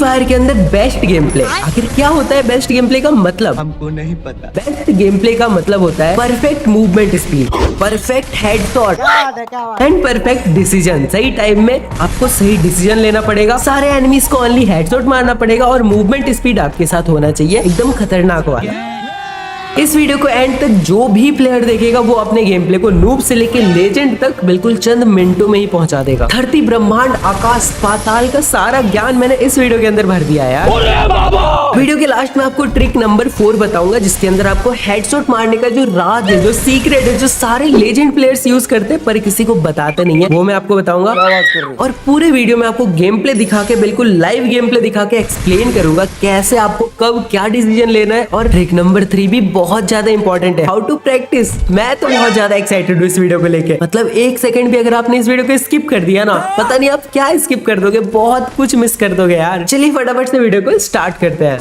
Fire के अंदर best game play. आखिर क्या होता है बेस्ट गेम प्ले का मतलब? हमको नहीं पता। बेस्ट गेम प्ले का मतलब होता है perfect movement speed, perfect headshot and perfect decision. सही टाइम में आपको सही डिसीजन लेना पड़ेगा, सारे एनिमीज को ओनली हेडशॉट मारना पड़ेगा और मूवमेंट स्पीड आपके साथ होना चाहिए एकदम खतरनाक वाला। इस वीडियो को एंड तक जो भी प्लेयर देखेगा वो अपने गेम प्ले को नूब से लेके लेजेंड तक बिल्कुल चंद मिनटों में ही पहुंचा देगा। धरती, ब्रह्मांड, आकाश, पाताल का सारा ज्ञान मैंने इस वीडियो के अंदर भर दिया है यार। वीडियो के लास्ट में आपको ट्रिक नंबर 4 बताऊंगा, जिसके अंदर आपको हेडशॉट मारने का जो राज है, जो सीक्रेट है, जो सारे लेजेंड प्लेयर्स यूज करते हैं पर किसी को बताते नहीं है, वो मैं आपको बताऊंगा। और पूरे वीडियो में आपको गेम प्ले दिखा के, बिल्कुल लाइव गेम प्ले दिखा के एक्सप्लेन करूंगा कैसे आपको कब क्या डिसीजन लेना है। और ट्रिक नंबर 3 भी बहुत ज्यादा इंपॉर्टेंट है, हाउ टू प्रैक्टिस। मैं तो बहुत ज्यादा एक्साइटेड हूँ इस वीडियो को लेके। मतलब एक सेकंड भी अगर आपने इस वीडियो को स्किप कर दिया ना, पता नहीं आप क्या स्किप कर दोगे, बहुत कुछ मिस कर दोगे यार। चलिए फटाफट से वीडियो को स्टार्ट करते हैं।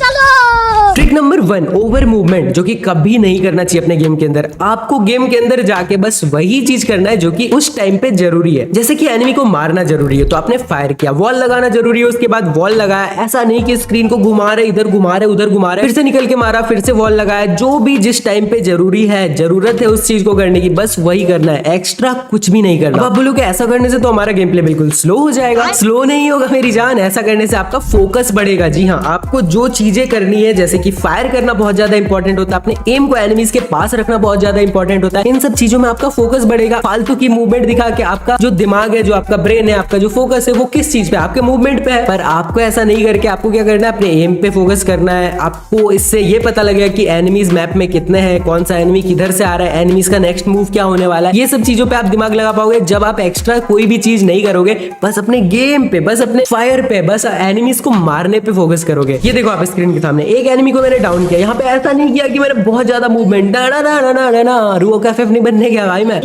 ट्रिक नंबर 1, ओवर मूवमेंट, जो कि कभी नहीं करना चाहिए अपने गेम के अंदर। आपको गेम के अंदर जाके बस वही चीज करना है जो कि उस टाइम पे जरूरी है। जैसे कि एनिमी को मारना जरूरी है तो आपने फायर किया, वॉल लगाना जरूरी है, उसके बाद वॉल लगाया। ऐसा नहीं कि स्क्रीन को घुमा रहे, इधर घुमा रहे, उधर घुमा रहे, फिर से निकल के मारा, फिर से वॉल लगाया। जो भी जिस टाइम पे जरूरी है, जरूरत है उस चीज को करने की, बस वही करना है, एक्स्ट्रा कुछ भी नहीं करना। अब आप बोलोगे ऐसा करने से तो हमारा गेम प्ले बिल्कुल स्लो हो जाएगा। स्लो नहीं होगा मेरी जान, ऐसा करने से आपका फोकस बढ़ेगा। जी हाँ, आपको जो चीजें करनी है, जैसे कि फायर करना बहुत ज्यादा इंपॉर्टेंट होता है, अपने एम को एनिमीज के पास रखना बहुत ज्यादा इंपॉर्टेंट होता है। इन सब चीजों में आपका फोकस बढ़ेगा। फालतू की मूवमेंट दिखा के आपका जो दिमाग है, जो आपका ब्रेन है, आपका जो फोकस है वो किस चीज पे, आपके मूवमेंट पे है। पर आपको ऐसा नहीं करके आपको क्या करना है, अपने एम पे फोकस करना है। आपको इससे ये पता लगेगा कि एनिमीज मैप में कितने हैं, कौन सा एनिमी किधर से आ रहा है, एनिमीज का नेक्स्ट मूव क्या होने वाला है। ये सब चीजों पे आप दिमाग लगा पाओगे जब आप एक्स्ट्रा कोई भी चीज नहीं करोगे, बस अपने गेम पे, बस अपने फायर पे, बस एनिमीज को मारने पे फोकस करोगे। ये देखो आप स्क्रीन के सामने एक एनिमी को मैंने डाउन किया। यहाँ पे ऐसा नहीं किया कि मैंने बहुत ज्यादा मूवमेंट रुको कैफे नहीं बनने गया भाई मैं,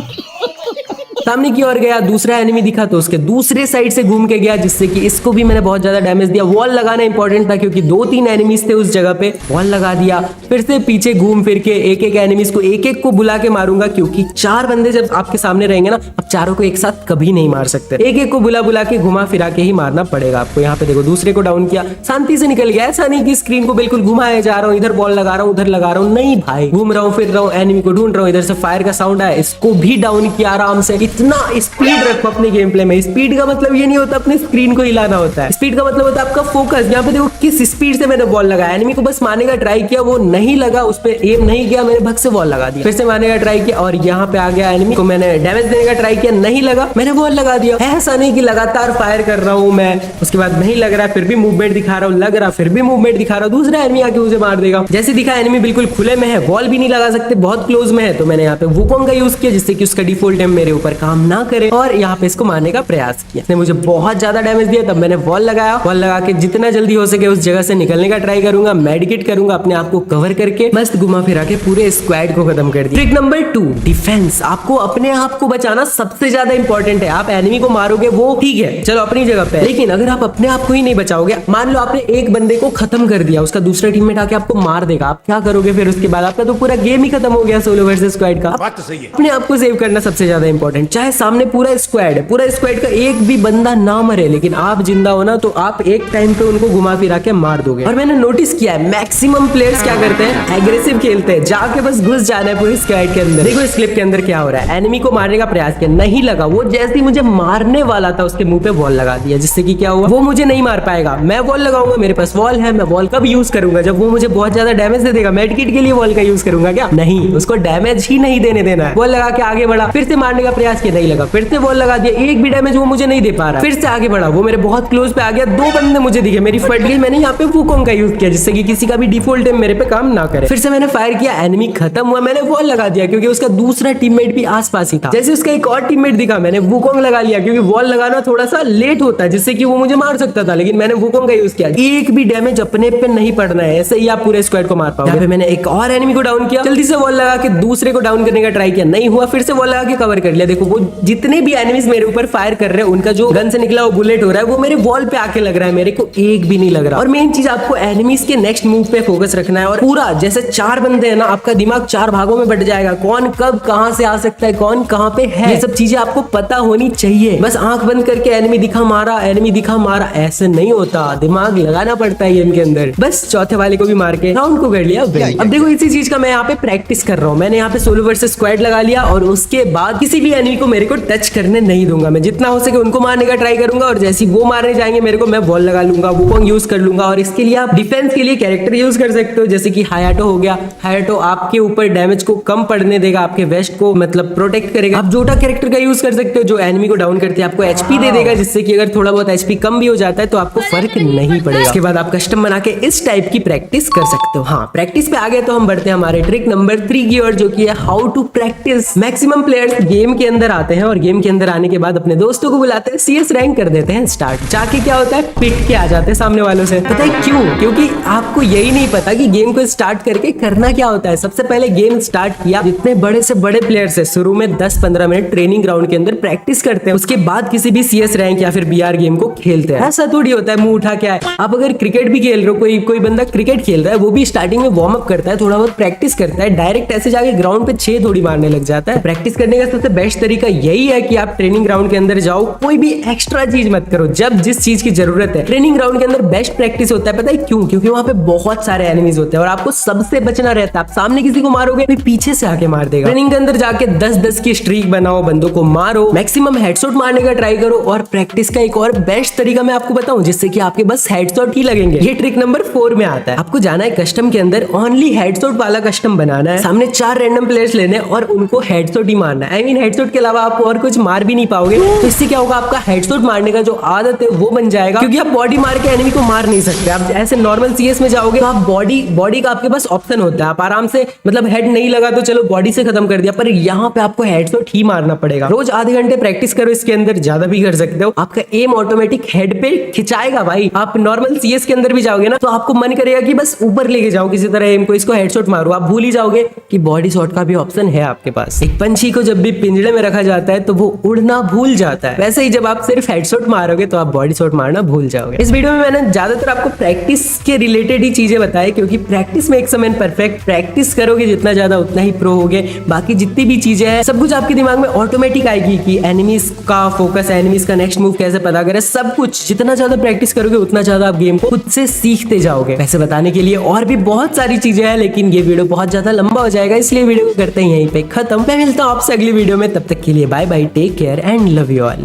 सामने की ओर गया, दूसरा एनिमी दिखा तो उसके दूसरे साइड से घूम के गया, जिससे कि इसको भी मैंने बहुत ज्यादा डैमेज दिया। वॉल लगाना इंपॉर्टेंट था क्योंकि 2-3 एनिमीज थे उस जगह पे, वॉल लगा दिया। फिर से पीछे घूम फिर के एक एक एनिमीज को एक एक को बुला के मारूंगा, क्योंकि 4 बंदे जब आपके सामने रहेंगे ना, आप चारों को एक साथ कभी नहीं मार सकते। एक एक को बुला बुला के घुमा फिरा के ही मारना पड़ेगा आपको। यहाँ पे देखो दूसरे को डाउन किया, शांति से निकल गया। ऐसा नहीं कि स्क्रीन को बिल्कुल घुमाए जा रहा हूँ, इधर बॉल लगा रहा हूँ, उधर लगा रहा हूँ, नहीं भाई, घूम रहा हूँ, फिर रहा हूँ, एनिमी को ढूंढ रहा हूँ। इधर से फायर का साउंड आया, इसको भी डाउन किया आराम से। इतना स्पीड रखो अपने गेम प्ले में। स्पीड का मतलब ये नहीं होता अपने स्क्रीन को हिलाना होता है, स्पीड का मतलब होता है आपका फोकस। यहाँ पे देखो किस स्पीड से मैंने बॉल लगाया, एनिमी को बस मारने का ट्राई किया, वो नहीं लगा, उस पे एम नहीं किया, मैंने भग से बॉल लगा दिया। फिर से मारने का ट्राई किया और यहाँ पे आ गया एनिमी को, मैंने डैमेज देने का ट्राई किया, नहीं लगा, मैंने बॉल लगा दिया। ऐसा नहीं कि लगातार फायर कर रहा हूँ मैं, उसके बाद नहीं लग रहा, फिर भी मूवमेंट दिखा रहा हूँ, लग रहा, फिर भी मूवमेंट दिखा रहा हूँ, दूसरा एनिमी आके उसे मार देगा। जैसे दिखा एनिमी बिल्कुल खुले में है, बॉल भी नहीं लगा सकते, बहुत क्लोज में है, तो मैंने यहाँ पे वुकोंग का यूज किया जिससे कि उसका डिफॉल्ट एम मेरे ऊपर काम ना करे, और यहाँ पे इसको मारने का प्रयास किया। इसने मुझे बहुत ज्यादा डैमेज दिया, तब मैंने वॉल लगाया। वॉल लगा के जितना जल्दी हो सके उस जगह से निकलने का ट्राई करूंगा, मेडिकेट करूंगा, अपने आप को कवर करके मस्त घुमा फिरा के पूरे स्क्वाड को खत्म कर दिया। Trick number 2, defence. आपको अपने आप को बचाना सबसे ज्यादा इंपॉर्टेंट है। आप एनिमी को मारोगे वो ठीक है, चलो अपनी जगह पे, लेकिन अगर आप अपने आप को ही नहीं बचाओगे, मान लो आपने एक बंदे को खत्म कर दिया, उसका दूसरा टीममेट आके आपको मार देगा, आप क्या करोगे फिर? उसके बाद आपका तो पूरा गेम ही खत्म हो गया सोलो वर्सेस स्क्वाड का। बात तो सही है। अपने आप को सेव करना सबसे ज्यादा इंपॉर्टेंट। चाहे सामने पूरा स्क्वाड है, पूरा स्क्वाड का एक भी बंदा ना मरे, लेकिन आप जिंदा हो ना, तो आप एक टाइम पे उनको घुमा फिरा के मार दोगे। और मैंने नोटिस किया है मैक्सिमम प्लेयर्स क्या करते हैं, एग्रेसिव खेलते हैं, जाके बस घुस जाना है पूरी स्क्वाड के अंदर। देखो इस क्लिप के अंदर क्या हो रहा है, एनिमी को मारने का प्रयास किया, नहीं लगा, वो जैसे ही मुझे मारने वाला था उसके मुंह पे बॉल लगा दिया, जिससे कि क्या हुआ, वो मुझे नहीं मार पाएगा। मैं बॉल लगाऊंगा, मेरे पास वॉल है, मैं बॉल कब यूज करूंगा, जब वो मुझे बहुत ज्यादा डैमेज दे देगा। मेडकिट के लिए बॉल का यूज करूंगा क्या? नहीं, उसको डैमेज ही नहीं देने देना है। बॉल लगा के आगे बढ़ा, फिर से मारने का प्रयास किया, नहीं लगा, फिर से बॉल लगा दिया, एक भी डैमेज वो मुझे नहीं दे पा रहा, फिर से आगे बढ़ा, वो मेरे बहुत क्लोज पे आ गया, 2 बंदे मुझे दिखे, मेरी फट गई। मैंने यहाँ पे वुकोंग का यूज किया जिससे कि किसी का भी डिफॉल्ट एम मेरे पे काम ना करे। फिर से मैंने फायर किया, एनिमी खत्म हुआ, मैंने वॉल लगा दिया क्योंकि उसका दूसरा टीममेट भी आसपास ही था। जैसे उसका एक और टीममेट दिखा, मैंने वुकोंग लगा लिया क्योंकि वॉल लगाना थोड़ा सा लेट होता है, जिससे कि वो मुझे मार सकता था, लेकिन मैंने वुकोंग का यूज किया। एक भी डैमेज अपने पे नहीं पड़ना है, ऐसे ही आप पूरे स्क्वाड को मार पाओगे। मैंने एक और एनिमी को डाउन किया, जल्दी से वॉल लगा के दूसरे को डाउन करने का ट्राई किया, नहीं हुआ, फिर से वॉल लगा के कवर कर लिया। देखो वो जितने भी एनिमीज मेरे ऊपर फायर कर रहे हैं उनका जो गन से निकला वो बुलेट हो रहा है वो मेरे वॉल पे आके लग रहा है, मेरे को एक भी नहीं लग रहा। और मेन चीज आपको एनिमीज के नेक्स्ट मूव पे फोकस रखना है और पूरा जैसे 4 बंदे हैं ना, आपका दिमाग 4 भागों में बट जाएगा, कौन कब कहां से आ सकता है, कौन कहां पे है, ये सब चीजें आपको पता होनी चाहिए। बस आंख बंद करके एनिमी दिखा मारा, एनिमी दिखा मारा, ऐसे नहीं होता, दिमाग लगाना पड़ता है गेम के अंदर। बस चौथे वाले को भी मार के राउंड को कर लिया। अब देखो इसी चीज का मैं यहाँ पे प्रैक्टिस कर रहा हूँ। मैंने यहाँ पे सोलो वर्सेस स्क्वाड लगा लिया और उसके बाद किसी भी एनिमी को मेरे को टच करने नहीं दूंगा। मैं जितना हो सके उनको मारने का ट्राई करूंगा और जैसे वो मारने जाएंगे मेरे को, मैं वॉल लगा लूंगा, वुकोंग यूज कर लूंगा। और इसके लिए आप डिफेंस के लिए कैरेक्टर यूज कर सकते हो, जैसे कि हायाटो हो गया। हायाटो आपके ऊपर डैमेज को कम पड़ने देगा, आपके वेस्ट को मतलब प्रोटेक्ट करेगा। आप जोटा कैरेक्टर का यूज कर सकते हो जो एनिमी को डाउन करते हैं, आपको एचपी दे देगा, जिससे कि अगर थोड़ा बहुत एचपी कम भी हो जाता है तो आपको फर्क नहीं पड़ेगा। इसके बाद आप कस्टम बना के इस टाइप की प्रैक्टिस कर सकते हो। हाँ, प्रैक्टिस पे आ गए तो हम बढ़ते हैं हमारे ट्रिक नंबर 3 की ओर, जो कि है how to practice. Maximum players game के अंदर आते हैं और गेम के अंदर आने के बाद अपने दोस्तों को बुलाते हैं, सीएस रैंक कर देते हैं स्टार्ट। जाके क्या होता है, पिट के आ जाते हैं सामने वालों से। पता है क्यों? क्योंकि आपको यही नहीं पता कि गेम को स्टार्ट करके करना क्या होता है। सबसे पहले गेम स्टार्ट किया, जितने बड़े से बड़े प्लेयर्स है शुरू में 10-15 मिनट ट्रेनिंग ग्राउंड के अंदर प्रैक्टिस करते हैं, उसके बाद किसी भी सीएस रैंक या फिर बीआर गेम को खेलते हैं। ऐसा थोड़ी होता है मुंह उठा के आए। आप अगर क्रिकेट भी खेल रहे हो, कोई बंदा क्रिकेट खेल रहा है, वो भी स्टार्टिंग में वार्म अप करता है, थोड़ा बहुत प्रैक्टिस करता है, डायरेक्ट ऐसे जाके ग्राउंड पे 6 थोड़ी मारने लग जाता है। प्रैक्टिस करने का सबसे बेस्ट तरीका यही है कि आप ट्रेनिंग ग्राउंड के अंदर जाओ, कोई भी एक्स्ट्रा चीज मत करो। जब जिस चीज की जरूरत है, ट्रेनिंग ग्राउंड के अंदर बेस्ट प्रैक्टिस होता है। पता है क्यों? क्योंकि वहां पे बहुत सारे एनिमीज होते हैं और आपको सबसे बचना रहता है। आप सामने किसी को मारोगे तो पीछे से आके मार देगा। ट्रेनिंग के अंदर जाके 10-10 की स्ट्रीक बनाओ, बंदों को मारो, मैक्सिमम हेडशॉट मारने का ट्राई करो। और प्रैक्टिस का एक और बेस्ट तरीका मैं आपको बताऊं, जिससे कि आपके बस हेडशॉट ही लगेंगे। ये ट्रिक नंबर 4 में आता है। आपको जाना है कस्टम के अंदर, ओनली हेडशॉट वाला कस्टम बनाना है, सामने 4 रैंडम प्लेयर्स लेने और उनको हेडशॉट ही मारना है। आई मीन हेडशॉट के अलावा आप और कुछ मार भी नहीं पाओगे। तो इससे क्या होगा, आपका हेडशॉट मारने का जो आदत है वो बन जाएगा, क्योंकि आप बॉडी मार के एनिमी को मार नहीं सकते। आप ऐसे नॉर्मल सीएस में जाओगे तो आप बॉडी का आपके पास ऑप्शन होता है, आप आराम से मतलब हेड नहीं लगा तो चलो बॉडी से खत्म कर दिया, पर यहाँ पे आपको हेडशॉट ही मारना पड़ेगा। रोज आधे घंटे प्रैक्टिस करो इसके अंदर, ज्यादा भी कर सकते हो। आपका एम ऑटोमेटिक हेड पे खिंचाएगा भाई। आप नॉर्मल सीएस के अंदर भी जाओगे ना तो आपको मन करेगा कि बस ऊपर लेके जाओ किसी तरह एम को, इसको हेडशॉट मारो। आप भूल ही जाओगे कि बॉडी शॉट का भी ऑप्शन है आपके पास। एक पंछी को जब भी पिंजड़े में रखा जाता है तो वो उड़ना भूल जाता है, वैसे ही जब आप सिर्फ हेडशॉट मारोगे तो आप बॉडी शॉट मारना भूल जाओगे। इस वीडियो में मैंने ज्यादातर आपको प्रैक्टिस के रिलेटेड ही चीजें बताई, क्योंकि प्रैक्टिस में एक समय परफेक्ट। प्रैक्टिस करोगे जितना ज्यादा उतना ही प्रो होगे। बाकी जितनी भी चीजें हैं सब कुछ आपके दिमाग में ऑटोमेटिक आएगी कि एनिमीज का फोकस, एनिमीज का नेक्स्ट मूव कैसे पता करें, सब कुछ। जितना ज्यादा प्रैक्टिस करोगे उतना ज्यादा आप गेम को खुद से सीखते जाओगे। वैसे बताने के लिए और भी बहुत सारी चीजें हैं, लेकिन ये वीडियो बहुत ज्यादा लंबा हो जाएगा, इसलिए वीडियो को करते हैं यहीं पे खत्म। मैं मिलता हूं आपसे अगली वीडियो में, तब तक के लिए bye bye, take care and love you all.